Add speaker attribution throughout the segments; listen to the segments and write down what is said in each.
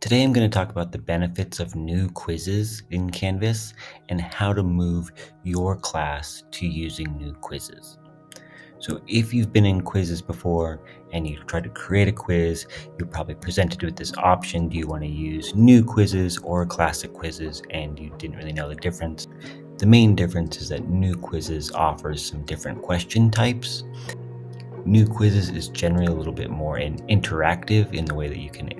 Speaker 1: Today I'm going to talk about the benefits of new quizzes in Canvas and how to move your class to using new quizzes. So if you've been in quizzes before and you try to create a quiz, you're probably presented with this option. Do you want to use new quizzes or classic quizzes? And you didn't really know the difference. The main difference is that new quizzes offers some different question types. New quizzes is generally a little bit more interactive in the way that you can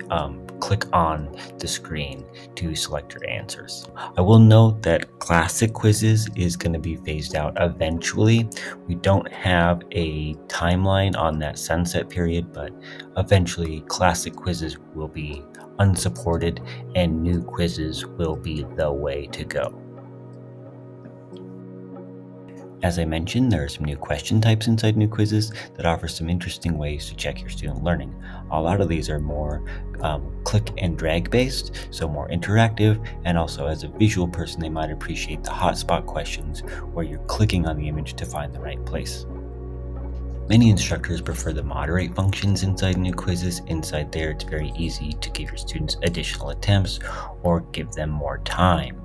Speaker 1: click on the screen to select your answers. I will note that classic quizzes is going to be phased out eventually. We don't have a timeline on that sunset period, but eventually classic quizzes will be unsupported and new quizzes will be the way to go. As I mentioned, there are some new question types inside new quizzes that offer some interesting ways to check your student learning. A lot of these are more click and drag based, so more interactive, and also as a visual person, they might appreciate the hotspot questions where you're clicking on the image to find the right place. Many instructors prefer the moderate functions inside new quizzes. Inside there, it's very easy to give your students additional attempts or give them more time.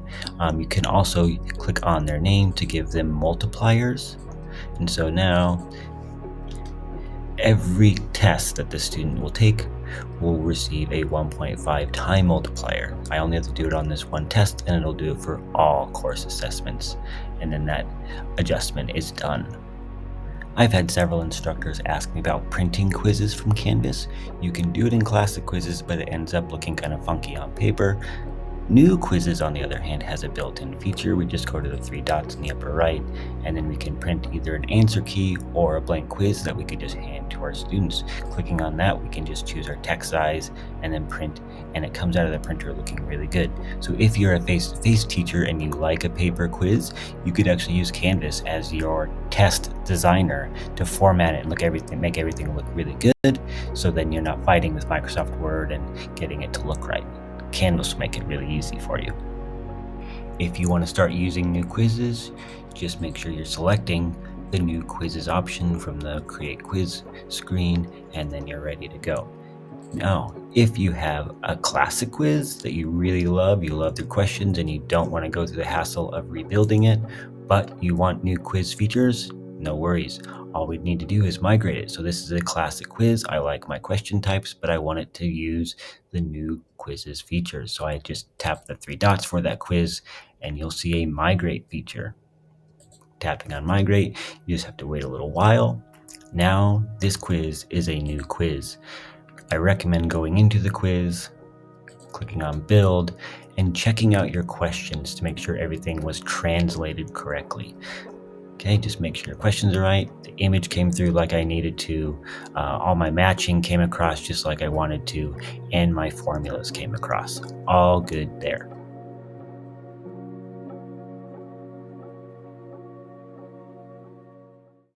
Speaker 1: You can also click on their name to give them multipliers. And so now, every test that the student will take will receive a 1.5 time multiplier. I only have to do it on this one test, and it'll do it for all course assessments. And then that adjustment is done. I've had several instructors ask me about printing quizzes from Canvas. You can do it in classic quizzes, but it ends up looking kind of funky on paper. New quizzes, on the other hand, has a built-in feature. We just go to the three dots in the upper right, and then we can print either an answer key or a blank quiz that we could just hand to our students. Clicking on that, we can just choose our text size and then print, and it comes out of the printer looking really good. So if you're a face-to-face teacher and you like a paper quiz, you could actually use Canvas as your test designer to format it and make everything look really good, so then you're not fighting with Microsoft Word and getting it to look right. Canvas will make it really easy for you. If you want to start using new quizzes, just make sure you're selecting the new quizzes option from the create quiz screen, and then you're ready to go. Now, if you have a classic quiz that you really love, you love the questions and you don't want to go through the hassle of rebuilding it, but you want new quiz features, no worries. All we need to do is migrate it. So this is a classic quiz. I like my question types, but I want it to use the new quizzes features. So I just tap the three dots for that quiz and you'll see a migrate feature. Tapping on migrate, you just have to wait a little while. Now this quiz is a new quiz. I recommend going into the quiz, clicking on build, and checking out your questions to make sure everything was translated correctly. Okay, just make sure your questions are right. The image came through like I needed to. All my matching came across just like I wanted to, and my formulas came across. All good there.